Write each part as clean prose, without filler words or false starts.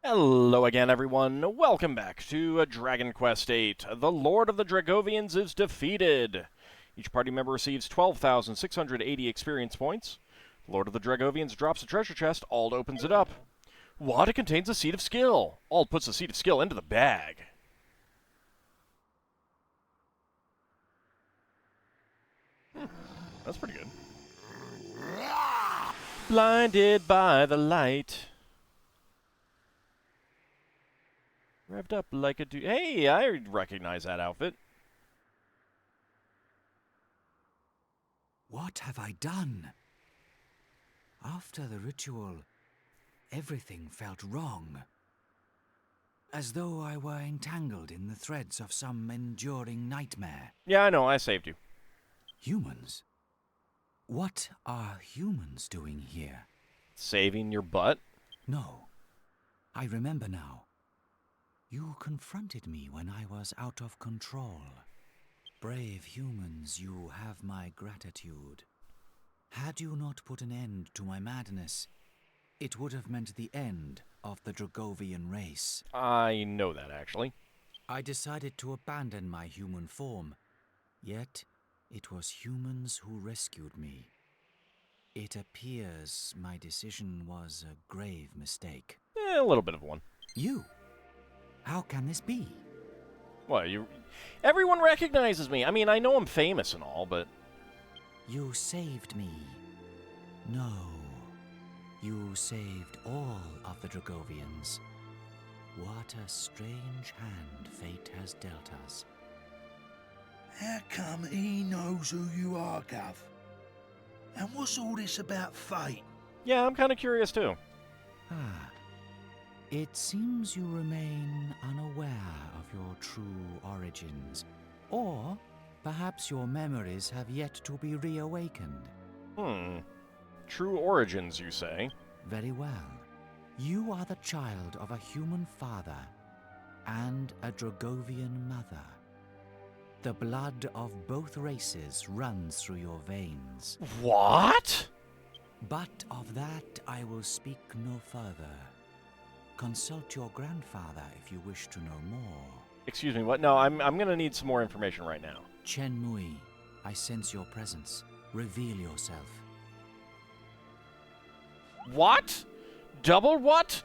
Hello again, everyone. Welcome back to Dragon Quest VIII. The Lord of the Dragovians is defeated. Each party member receives 12,680 experience points. The Lord of the Dragovians drops a treasure chest. Ald opens it up. What? It contains a seed of skill. Ald puts the seed of skill into the bag. That's pretty good. Blinded by the light. Revved up like a dude. Hey, I recognize that outfit. What have I done? After the ritual, everything felt wrong. As though I were entangled in the threads of some enduring nightmare. Yeah, I know. I saved you. Humans? What are humans doing here? Saving your butt? No. I remember now. You confronted me when I was out of control. Brave humans, you have my gratitude. Had you not put an end to my madness, it would have meant the end of the Dragovian race. I know that, actually. I decided to abandon my human form, yet it was humans who rescued me. It appears my decision was a grave mistake. A little bit of one. You? How can this be? What, you... Everyone recognizes me. I mean, I know I'm famous and all, but... You saved me. No. You saved all of the Dragovians. What a strange hand fate has dealt us. How come he knows who you are, Gov? And what's all this about fate? Yeah, I'm kind of curious, too. Ah. It seems you remain unaware of your true origins. Or perhaps your memories have yet to be reawakened. True origins, you say? Very well. You are the child of a human father and a Dragovian mother. The blood of both races runs through your veins. What? But of that I will speak no further. Consult your grandfather if you wish to know more. Excuse me, what? No, I'm gonna need some more information right now. Chen Mui, I sense your presence. Reveal yourself. What? Double what?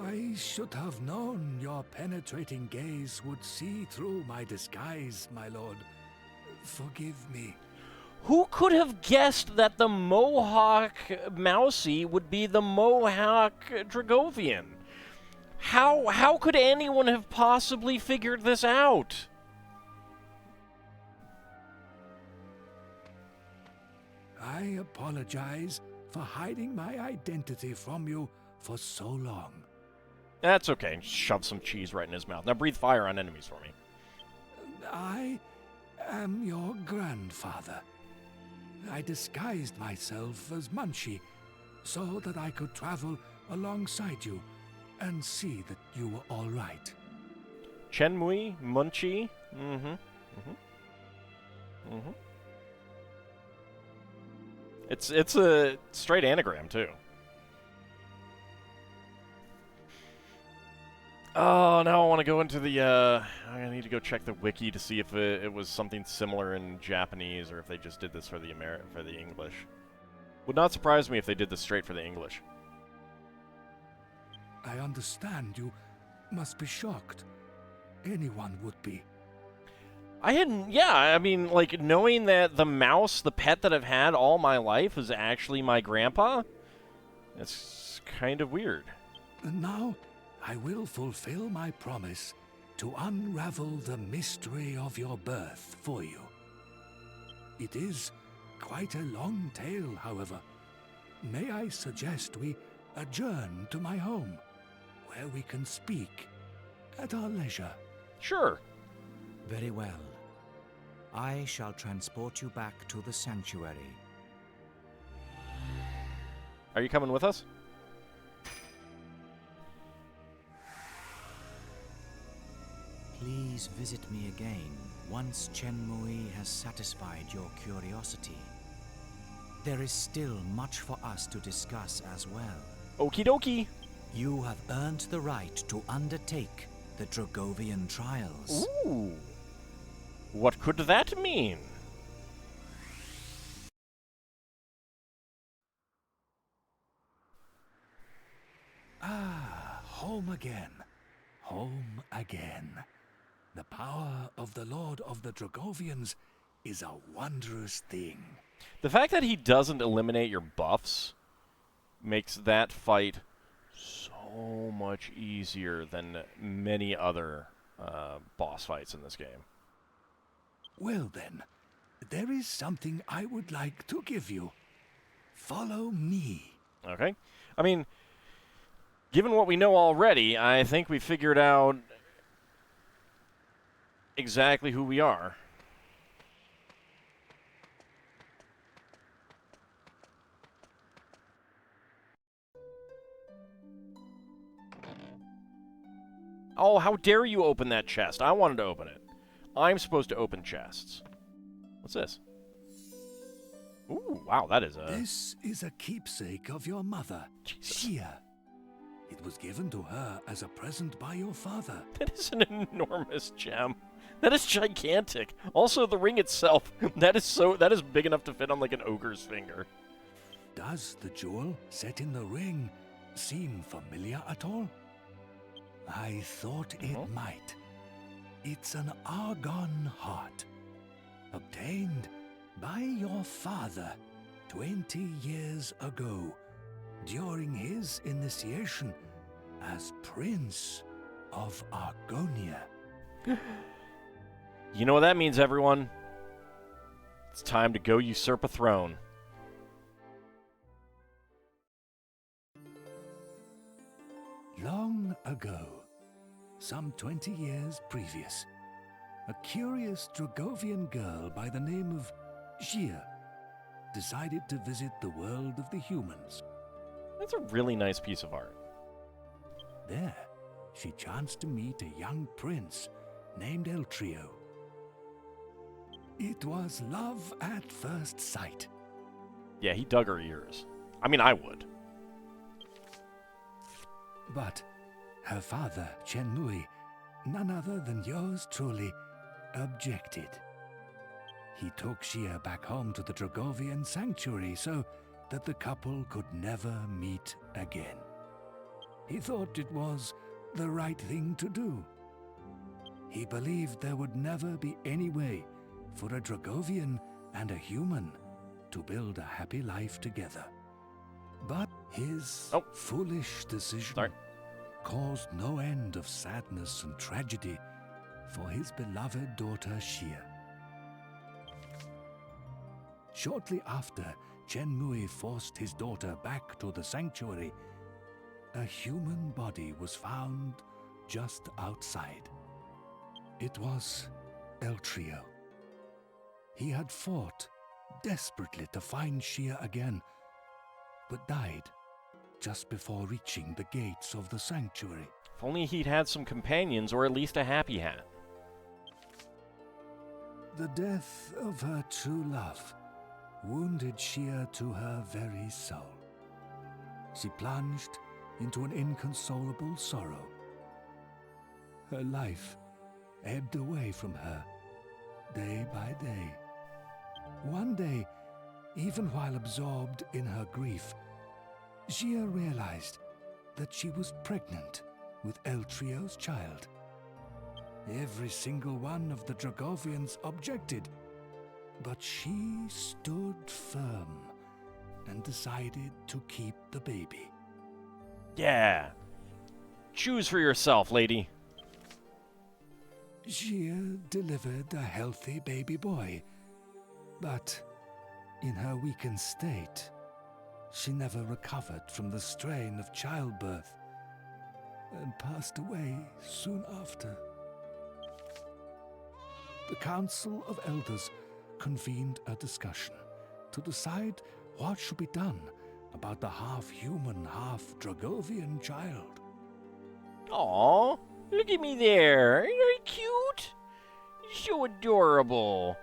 I should have known your penetrating gaze would see through my disguise, my lord. Forgive me. Who could have guessed that the Mohawk Mousy would be the Mohawk Dragovian? How could anyone have possibly figured this out? I apologize for hiding my identity from you for so long. That's okay. Shove some cheese right in his mouth. Now breathe fire on enemies for me. I am your grandfather. I disguised myself as Munchie so that I could travel alongside you and see that you were all right. Chenmui, Munchie. It's a straight anagram too. Oh, now I want to go into the, I need to go check the wiki to see if it was something similar in Japanese or if they just did this for the English. Would not surprise me if they did this straight for the English. I understand you must be shocked. Anyone would be. I mean, like, knowing that the mouse, the pet that I've had all my life, is actually my grandpa, it's kind of weird. And now, I will fulfill my promise to unravel the mystery of your birth for you. It is quite a long tale, however. May I suggest we adjourn to my home, where we can speak at our leisure? Sure. Very well. I shall transport you back to the sanctuary. Are you coming with us? Please visit me again once Chen Mui has satisfied your curiosity. there is still much for us to discuss as well. Okie dokie. You have earned the right to undertake the Dragovian trials. Ooh. What could that mean? Ah, home again. Home again. The power of the Lord of the Dragovians is a wondrous thing. The fact that he doesn't eliminate your buffs makes that fight so much easier than many other boss fights in this game. Well then, there is something I would like to give you. Follow me. Okay? I mean, given what we know already, I think we figured out exactly who we are. Oh, how dare you open that chest? I wanted to open it. I'm supposed to open chests. What's this? Ooh, wow, that is a... This is a keepsake of your mother, Jesus. Shia. It was given to her as a present by your father. That is an enormous gem. That is gigantic. Also, the ring itself, that is big enough to fit on like an ogre's finger. Does the jewel set in the ring seem familiar at all? I thought it might. It's an argon heart, obtained by your father 20 years ago, during his initiation as Prince of Argonia. You know what that means, everyone? It's time to go usurp a throne. Long ago, some 20 years previous, a curious Dragovian girl by the name of Xia decided to visit the world of the humans. That's a really nice piece of art. There, she chanced to meet a young prince named Eltrio. It was love at first sight. Yeah, he dug her ears. I mean, I would. But her father, Chen Mui, none other than yours truly, objected. He took Xia back home to the Dragovian sanctuary so that the couple could never meet again. He thought it was the right thing to do. He believed there would never be any way for a Dragovian and a human to build a happy life together. But his foolish decision caused no end of sadness and tragedy for his beloved daughter Xia. Shortly after Chen Mui forced his daughter back to the sanctuary, a human body was found just outside. It was Eltrio. He had fought desperately to find Xia again, but died just before reaching the gates of the sanctuary. If only he'd had some companions or at least a happy hat. The death of her true love wounded Xia to her very soul. She plunged into an inconsolable sorrow. Her life ebbed away from her day by day. One day, even while absorbed in her grief, Xia realized that she was pregnant with Eltrio's child. Every single one of the Dragovians objected, but she stood firm and decided to keep the baby. Yeah. Choose for yourself, lady. Xia delivered a healthy baby boy, but in her weakened state, she never recovered from the strain of childbirth and passed away soon after. The Council of Elders convened a discussion to decide what should be done about the half-human, half-Dragovian child. Aw, look at me there. Aren't I cute? So adorable.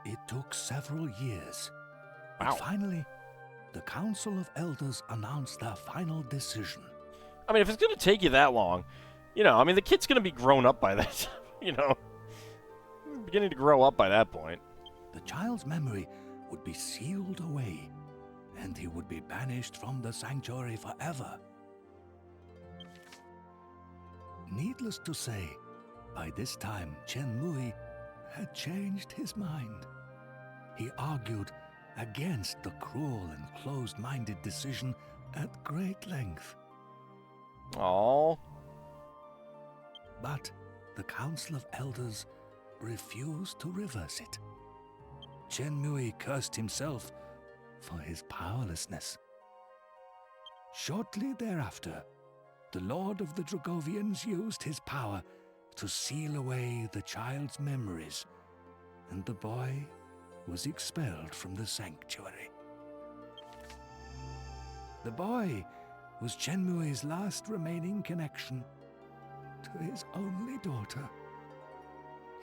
It took several years, And Wow. finally, the Council of Elders announced their final decision. I mean, if it's going to take you that long, you know, I mean, the kid's going to be grown up by that, you know. Beginning to grow up by that point. The child's memory would be sealed away, and he would be banished from the sanctuary forever. Needless to say, by this time Chen Mui had changed his mind. He argued against the cruel and closed-minded decision at great length. Aww. But the Council of Elders refused to reverse it. Chen Mui cursed himself for his powerlessness. Shortly thereafter, the Lord of the Dragovians used his power to seal away the child's memories, and the boy was expelled from the sanctuary. The boy was Chen Mui's last remaining connection to his only daughter.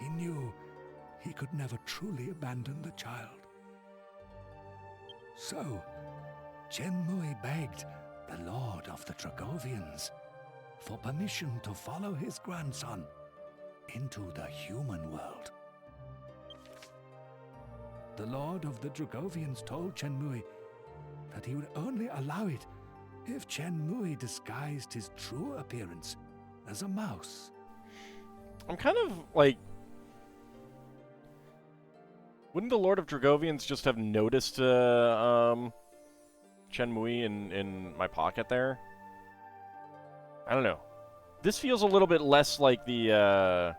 He knew he could never truly abandon the child. So, Chen Mui begged the Lord of the Dragovians for permission to follow his grandson into the human world. The Lord of the Dragovians told Chen Mui that he would only allow it if Chen Mui disguised his true appearance as a mouse. I'm kind of like... Wouldn't the Lord of Dragovians just have noticed Chen Mui in my pocket there? I don't know. This feels a little bit less like the...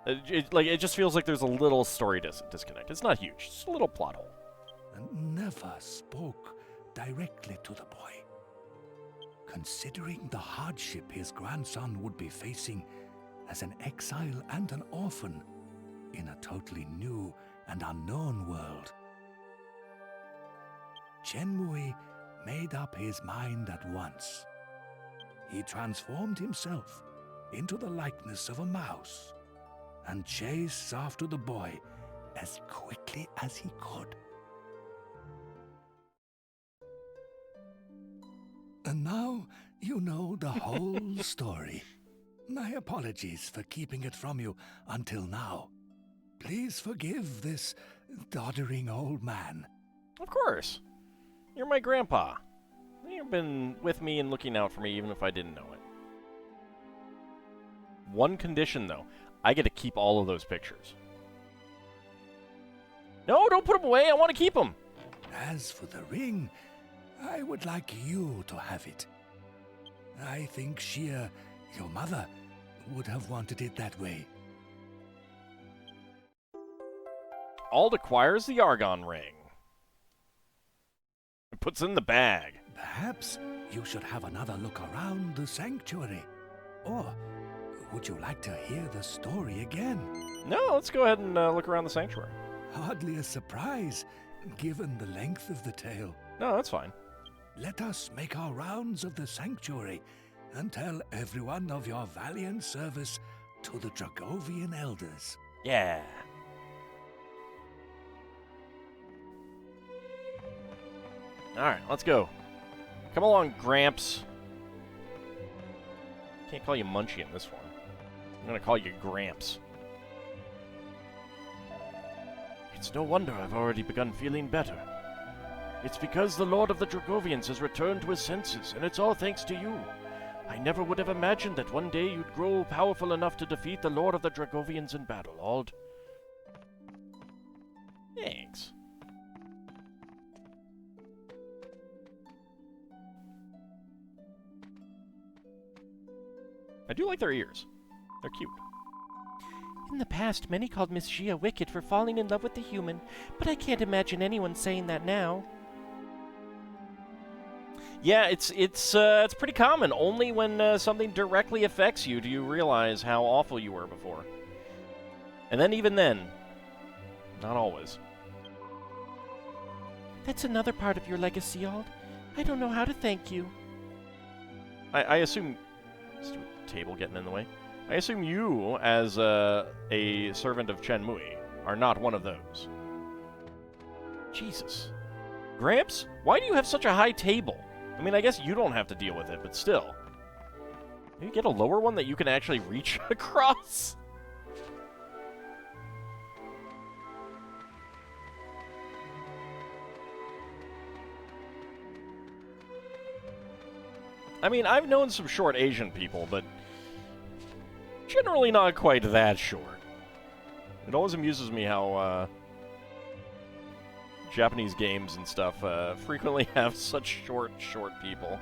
it just feels like there's a little story disconnect. It's not huge. It's a little plot hole. And never spoke directly to the boy. Considering the hardship his grandson would be facing as an exile and an orphan in a totally new and unknown world, Chen Mui made up his mind at once. He transformed himself into the likeness of a mouse and chased after the boy as quickly as he could. And now you know the whole story. My apologies for keeping it from you until now. Please forgive this doddering old man. Of course. You're my grandpa. You've been with me and looking out for me even if I didn't know it. One condition, though. I get to keep all of those pictures. No, don't put them away. I want to keep them. As for the ring, I would like you to have it. I think Shia, your mother, would have wanted it that way. Ald acquires the Argon ring. It puts it in the bag. Perhaps you should have another look around the sanctuary. Or would you like to hear the story again? No, let's go ahead and look around the sanctuary. Hardly a surprise, given the length of the tale. No, that's fine. Let us make our rounds of the sanctuary and tell everyone of your valiant service to the Dragovian elders. Yeah. Alright, let's go. Come along, Gramps. Can't call you Munchie in this one. I'm gonna call you Gramps. It's no wonder I've already begun feeling better. It's because the Lord of the Dragovians has returned to his senses, and it's all thanks to you. I never would have imagined that one day you'd grow powerful enough to defeat the Lord of the Dragovians in battle, Ald. Thanks. I do like their ears. They're cute. In the past, many called Miss Xia wicked for falling in love with the human, but I can't imagine anyone saying that now. Yeah, it's pretty common. Only when something directly affects you do you realize how awful you were before. And then even then, not always. That's another part of your legacy, Ald. I don't know how to thank you. I assume... Stupid table getting in the way. I assume you, as a servant of Chen Mui, are not one of those. Jesus. Gramps, why do you have such a high table? I mean, I guess you don't have to deal with it, but still. Maybe get a lower one that you can actually reach across? I mean, I've known some short Asian people, but generally not quite that short. It always amuses me how Japanese games and stuff frequently have such short people.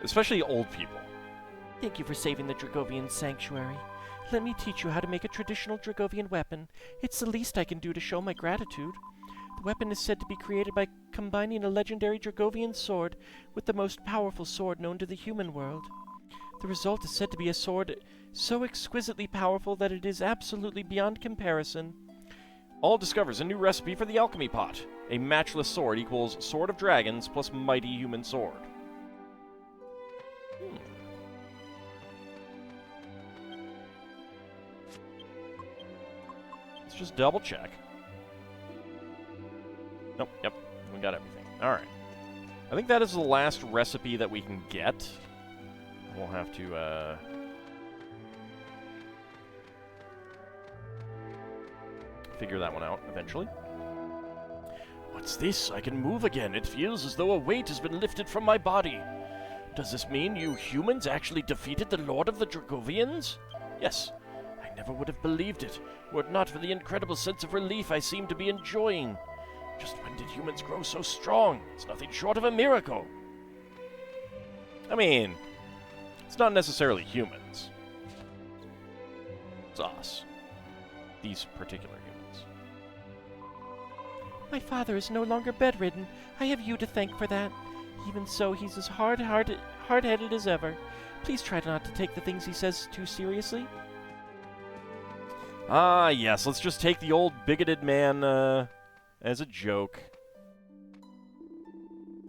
Especially old people. Thank you for saving the Dragovian sanctuary. Let me teach you how to make a traditional Dragovian weapon. It's the least I can do to show my gratitude. The weapon is said to be created by combining a legendary Dragovian sword with the most powerful sword known to the human world. The result is said to be a sword so exquisitely powerful that it is absolutely beyond comparison. All discovers a new recipe for the alchemy pot. A matchless sword equals sword of dragons plus mighty human sword. Let's just double check. Nope, yep, we got everything. Alright. I think that is the last recipe that we can get. We'll have to, figure that one out eventually. What's this? I can move again. It feels as though a weight has been lifted from my body. Does this mean you humans actually defeated the Lord of the Dragovians? Yes. I never would have believed it, were it not for the incredible sense of relief I seem to be enjoying. Just when did humans grow so strong? It's nothing short of a miracle. I mean, it's not necessarily humans. It's us. These particular humans. My father is no longer bedridden. I have you to thank for that. Even so, he's as hard-headed as ever. Please try not to take the things he says too seriously. Ah, yes, let's just take the old bigoted man, as a joke.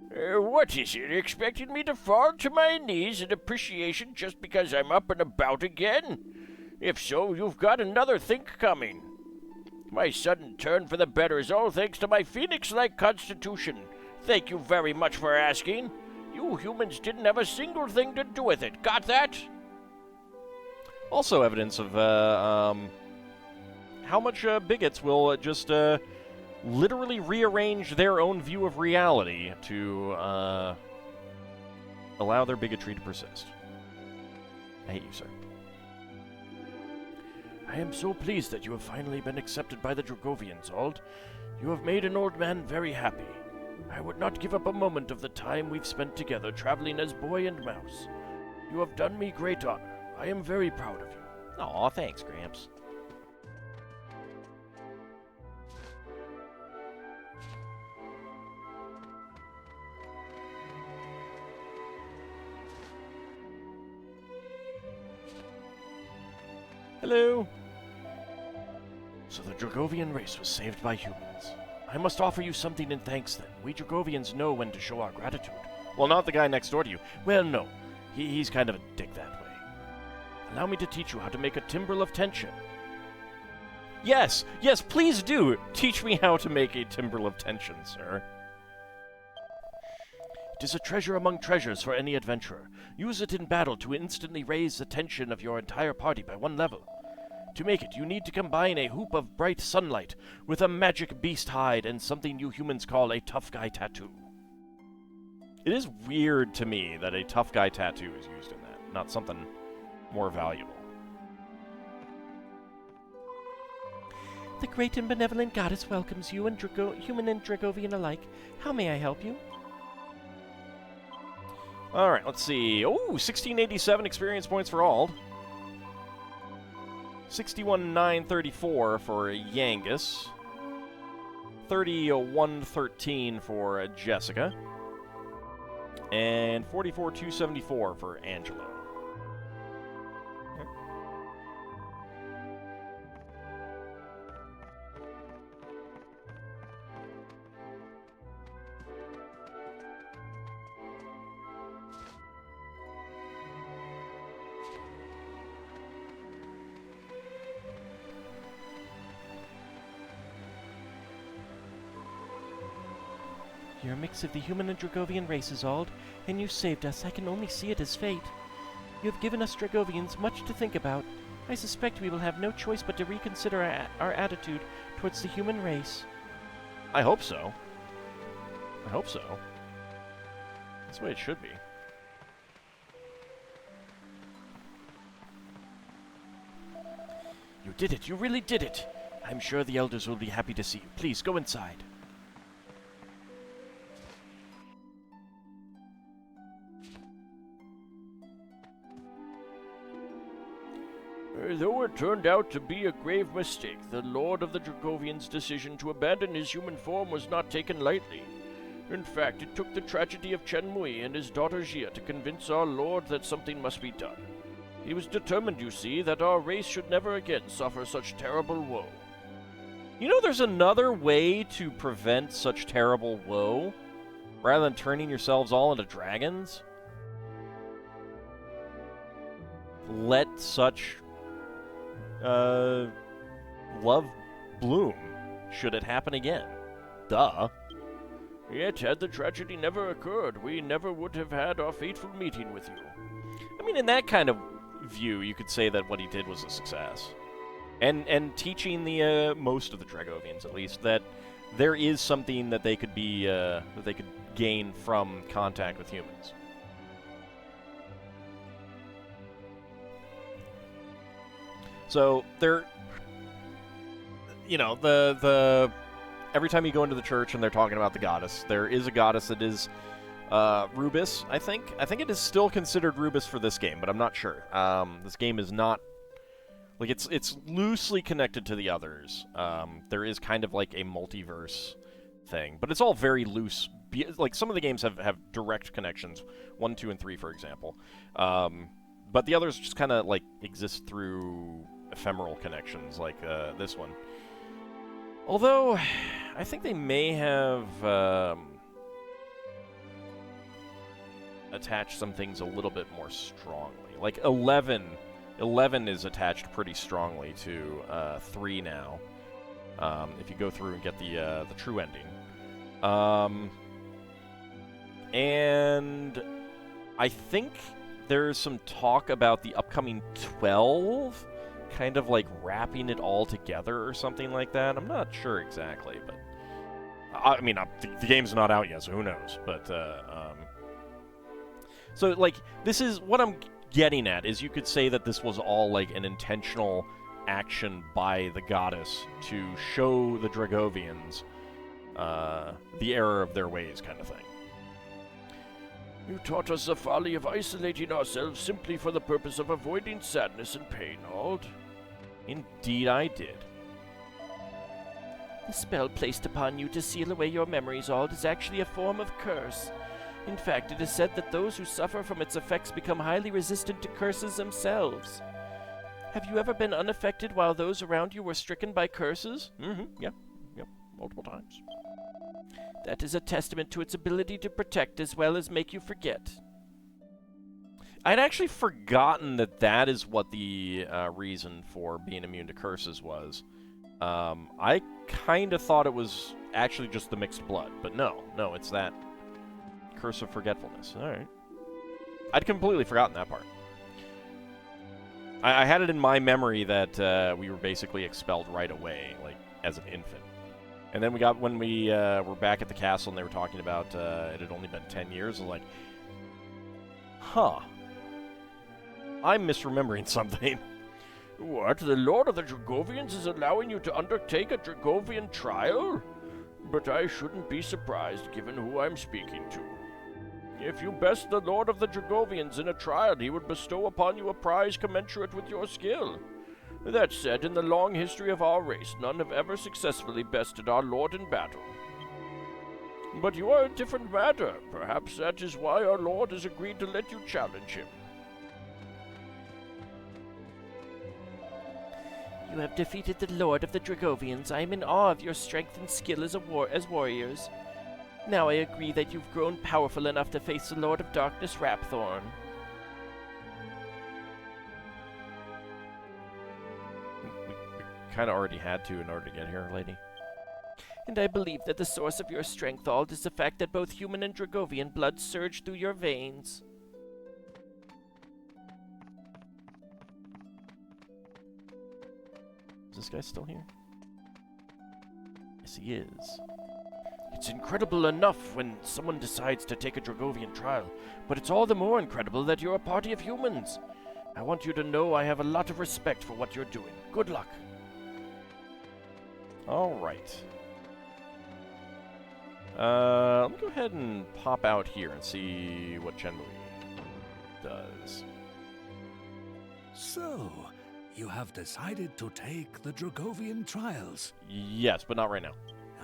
What is it? Expecting me to fall to my knees in appreciation just because I'm up and about again? If so, you've got another think coming. My sudden turn for the better is all thanks to my phoenix-like constitution. Thank you very much for asking. You humans didn't have a single thing to do with it. Got that? Also evidence of, how much bigots will just literally rearrange their own view of reality to allow their bigotry to persist. I hate you, sir. I am so pleased that you have finally been accepted by the Dragovians, Ald. You have made an old man very happy. I would not give up a moment of the time we've spent together traveling as boy and mouse. You have done me great honor. I am very proud of you. Aw, thanks, Gramps. Hello. So the Dragovian race was saved by humans. I must offer you something in thanks then. We Dragovians know when to show our gratitude. Well, not the guy next door to you. Well, no. He's kind of a dick that way. Allow me to teach you how to make a timbrel of tension. Yes, yes, please do. Teach me how to make a timbrel of tension, sir. It is a treasure among treasures for any adventurer. Use it in battle to instantly raise the tension of your entire party by 1 level. To make it, you need to combine a hoop of bright sunlight with a magic beast hide and something you humans call a tough guy tattoo. It is weird to me that a tough guy tattoo is used in that, not something more valuable. The great and benevolent goddess welcomes you, and human and Dragovian alike. How may I help you? Alright, let's see. Oh, 1687 experience points for Ald. 61,934 for Yangus. 31,13 for Jessica. And 44,274 for Angelo. You're a mix of the human and Dragovian races, Ald, and you saved us. I can only see it as fate. You have given us Dragovians much to think about. I suspect we will have no choice but to reconsider our attitude towards the human race. I hope so. I hope so. That's the way it should be. You did it. You really did it. I'm sure the elders will be happy to see you. Please, go inside. Though it turned out to be a grave mistake, the Lord of the Dragovians' decision to abandon his human form was not taken lightly. In fact, it took the tragedy of Chen Mui and his daughter Jia to convince our Lord that something must be done. He was determined, you see, that our race should never again suffer such terrible woe. You know, there's another way to prevent such terrible woe, rather than turning yourselves all into dragons. Let such love bloom, should it happen again. Duh. Yet, had the tragedy never occurred, we never would have had our fateful meeting with you. I mean, in that kind of view, you could say that what he did was a success. And teaching the most of the Dragovians, at least, that there is something that they could be that they could gain from contact with humans. So they're, you know, the every time you go into the church and they're talking about the goddess, there is a goddess that is Rubis, I think. I think it is still considered Rubis for this game, but I'm not sure. This game is not, like, it's loosely connected to the others. There is kind of like a multiverse thing, but it's all very loose. Like, some of the games have direct connections, 1, 2, and 3, for example. But the others just kind of, like, exist through ephemeral connections, like this one. Although, I think they may have attached some things a little bit more strongly. Like 11 is attached pretty strongly to 3 now. If you go through and get the true ending. And I think there's some talk about the upcoming 12 kind of like wrapping it all together or something like that. I'm not sure exactly, but I mean, the game's not out yet, so who knows? But so like, this is what I'm getting at, is you could say that this was all like an intentional action by the goddess to show the Dragovians the error of their ways, kind of thing. You taught us the folly of isolating ourselves simply for the purpose of avoiding sadness and pain, Ald. Indeed I did. The spell placed upon you to seal away your memories, Ald, is actually a form of curse. In fact, it is said that those who suffer from its effects become highly resistant to curses themselves. Have you ever been unaffected while those around you were stricken by curses? Yep, multiple times. That is a testament to its ability to protect as well as make you forget. I'd actually forgotten that is what the reason for being immune to curses was. I kind of thought it was actually just the mixed blood, but no, it's that curse of forgetfulness. Alright. I'd completely forgotten that part. I had it in my memory that we were basically expelled right away, like, as an infant. And then when we were back at the castle and they were talking about it had only been 10 years, I was like, huh. I'm misremembering something. What? The Lord of the Dragovians is allowing you to undertake a Dragovian trial? But I shouldn't be surprised, given who I'm speaking to. If you best the Lord of the Dragovians in a trial, he would bestow upon you a prize commensurate with your skill. That said, in the long history of our race, none have ever successfully bested our Lord in battle. But you are a different matter. Perhaps that is why our Lord has agreed to let you challenge him. You have defeated the Lord of the Dragovians. I am in awe of your strength and skill as warriors. Now I agree that you've grown powerful enough to face the Lord of Darkness, Rapthorn. We kind of already had to in order to get here, lady. And I believe that the source of your strength, Ald, is the fact that both human and Dragovian blood surge through your veins. Is this guy still here? Yes, he is. It's incredible enough when someone decides to take a Dragovian trial, but it's all the more incredible that you're a party of humans. I want you to know I have a lot of respect for what you're doing. Good luck. All right. Let me go ahead and pop out here and see what Chenmui does. So, you have decided to take the Dragovian trials. Yes, but not right now.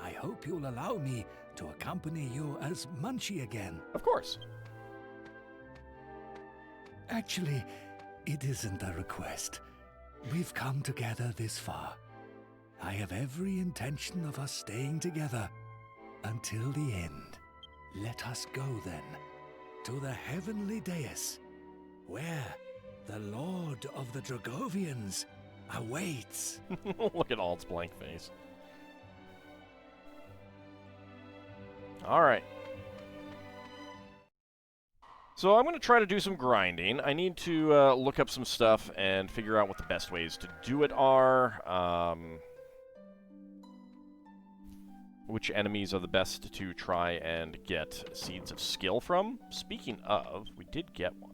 I hope you'll allow me to accompany you as Munchie again. Of course. Actually, it isn't a request. We've come together this far. I have every intention of us staying together until the end. Let us go then to the heavenly dais, where the Lord of the Dragovians awaits. Look at Ald's blank face. All right. So I'm going to try to do some grinding. I need to look up some stuff and figure out what the best ways to do it are. Which enemies are the best to try and get Seeds of Skill from. Speaking of, we did get one.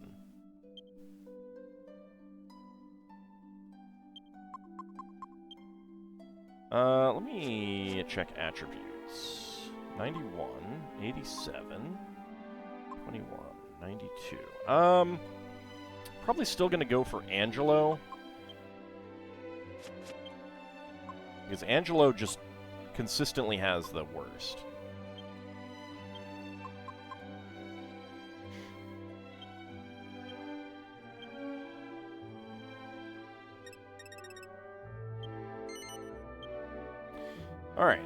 Let me check attributes. 91, 87, 21, 92. Probably still going to go for Angelo. Because Angelo just consistently has the worst. Alright.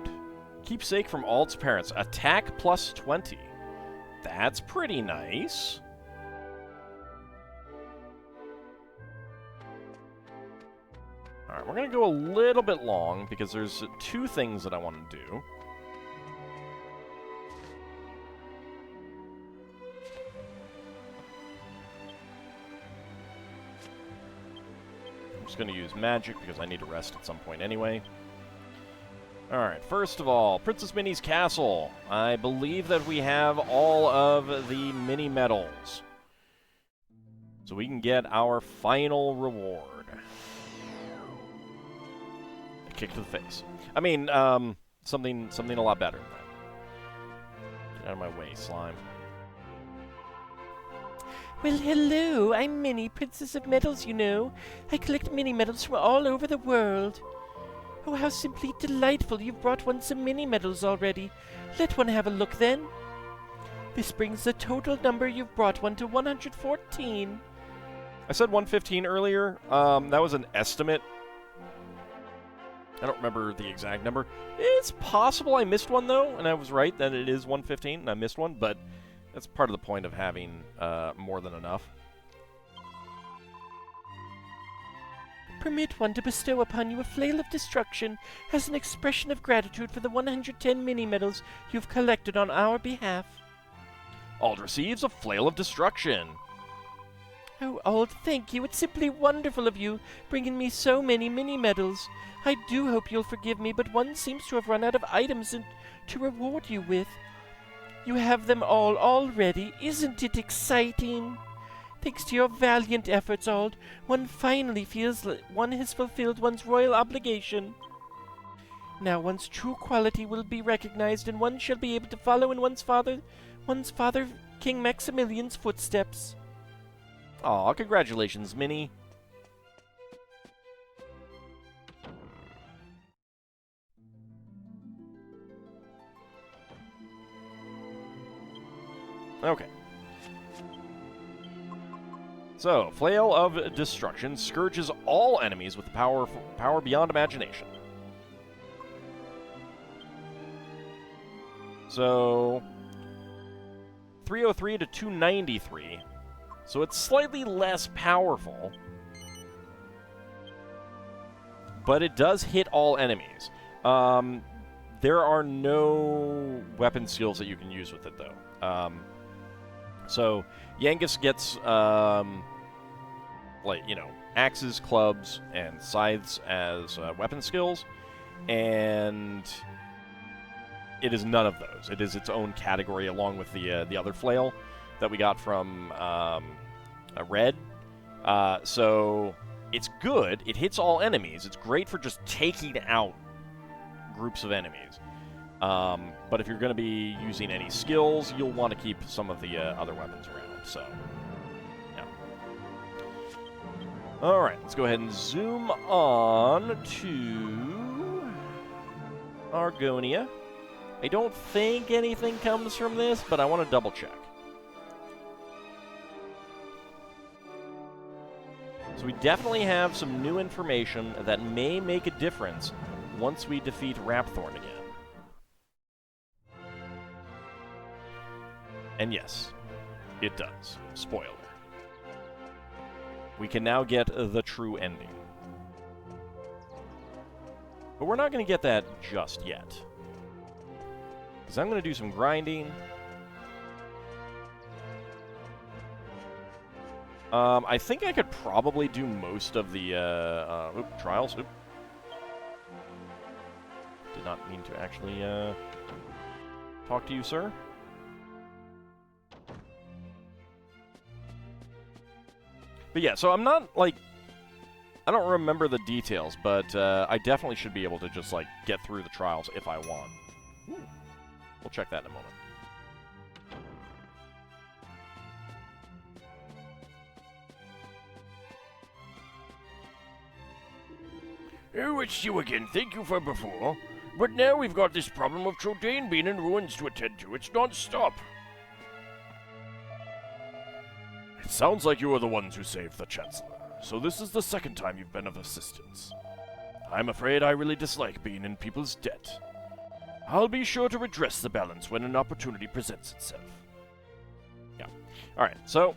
Keepsake from Ald's parents. Attack plus 20. That's pretty nice. Alright, we're going to go a little bit long because there's two things that I want to do. I'm just going to use magic because I need to rest at some point anyway. Alright, first of all, Princess Minnie's Castle. I believe that we have all of the mini medals. So we can get our final reward. A kick to the face. I mean, something a lot better than that. Get out of my way, slime. Well, hello, I'm Minnie, Princess of Medals, you know. I collect mini medals from all over the world. Oh, how simply delightful. You've brought one some mini medals already. Let one have a look, then. This brings the total number you've brought one to 114. I said 115 earlier. That was an estimate. I don't remember the exact number. It's possible I missed one, though, and I was right that it is 115, and I missed one, but that's part of the point of having more than enough. Permit one to bestow upon you a flail of destruction as an expression of gratitude for the 110 mini-medals you've collected on our behalf. Ald receives a flail of destruction. Oh, Ald, thank you. It's simply wonderful of you, bringing me so many mini-medals. I do hope you'll forgive me, but one seems to have run out of items to reward you with. You have them all already. Isn't it exciting? Thanks to your valiant efforts, Ald, one finally feels like one has fulfilled one's royal obligation. Now one's true quality will be recognized, and one shall be able to follow in one's father, King Maximilian's footsteps. Aw, congratulations, Minnie. Okay. So, Flail of Destruction scourges all enemies with the power beyond imagination. So, 303 to 293. So it's slightly less powerful, but it does hit all enemies. There are no weapon skills that you can use with it, though. So Yangus gets, axes, clubs, and scythes as weapon skills, and it is none of those. It is its own category, along with the other flail that we got from Red. So it's good. It hits all enemies. It's great for just taking out groups of enemies. But if you're going to be using any skills, you'll want to keep some of the other weapons around. So, yeah. All right, let's go ahead and zoom on to Argonia. I don't think anything comes from this, but I want to double check. So we definitely have some new information that may make a difference once we defeat Rapthorn again. And yes, it does. Spoiler. We can now get the true ending. But we're not going to get that just yet. Because I'm going to do some grinding. I think I could probably do most of the trials. Oop. Did not mean to actually talk to you, sir. But yeah, so I'm not, like, I don't remember the details, but I definitely should be able to just, like, get through the trials if I want. Ooh. We'll check that in a moment. Oh, it's you again. Thank you for before. But now we've got this problem of Trodain being in ruins to attend to. It's non-stop. It sounds like you are the ones who saved the Chancellor, so this is the second time you've been of assistance. I'm afraid I really dislike being in people's debt. I'll be sure to redress the balance when an opportunity presents itself. Yeah. Alright, so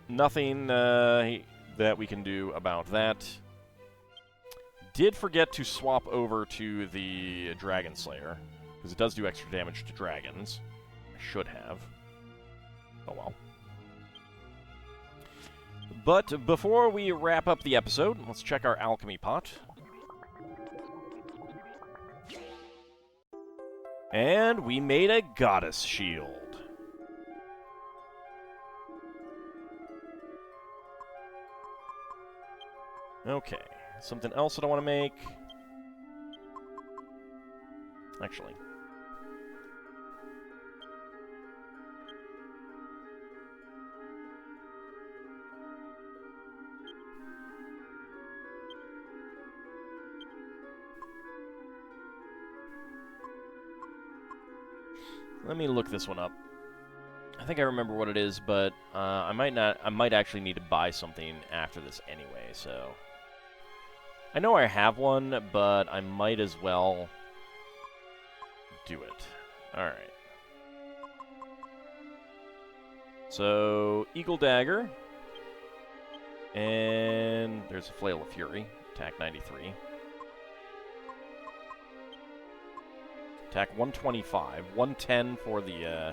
nothing that we can do about that. Did forget to swap over to the Dragon Slayer, because it does do extra damage to dragons. I should have. Oh well. But before we wrap up the episode, let's check our alchemy pot. And we made a goddess shield. Okay, something else that I want to make. Actually. Let me look this one up. I think I remember what it is, but I might actually need to buy something after this anyway, so I know I have one, but I might as well do it. Alright. So, Eagle Dagger. And there's a Flail of Fury. Attack 93. Attack 125. 110 for the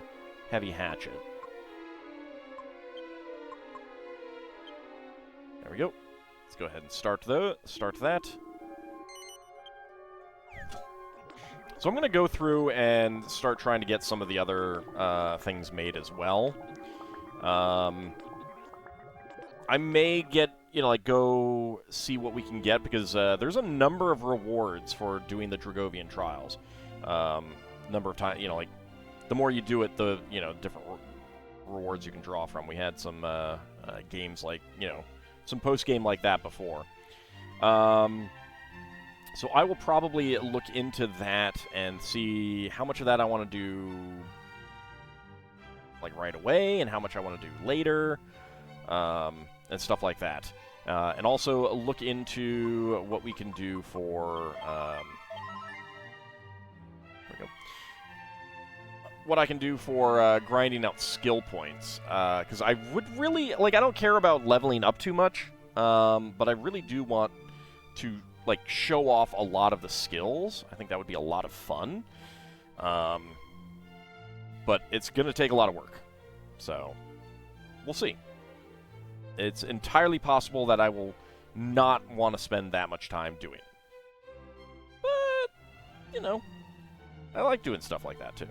Heavy Hatchet. There we go. Let's go ahead and start that. So I'm going to go through and start trying to get some of the other things made as well. I may get, go see what we can get, because there's a number of rewards for doing the Dragovian trials. Number of times, the more you do it, the, different rewards you can draw from. We had some games like, some post-game like that before. So I will probably look into that and see how much of that I want to do, like, right away, and how much I want to do later, and stuff like that. And also look into what we can do for, there we go. What I can do for grinding out skill points, because I would really, I don't care about leveling up too much, but I really do want to like, show off a lot of the skills. I think that would be a lot of fun. But it's going to take a lot of work. So, we'll see. It's entirely possible that I will not want to spend that much time doing it. But, you know, I like doing stuff like that, too.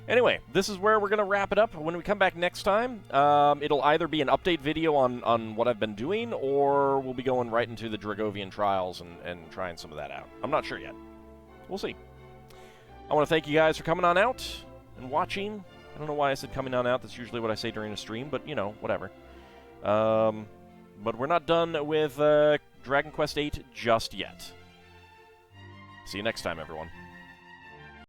Anyway, this is where we're going to wrap it up. When we come back next time, it'll either be an update video on what I've been doing, or we'll be going right into the Dragovian trials and trying some of that out. I'm not sure yet. We'll see. I want to thank you guys for coming on out and watching. I don't know why I said coming on out. That's usually what I say during a stream, but, you know, whatever. But we're not done with Dragon Quest VIII just yet. See you next time, everyone.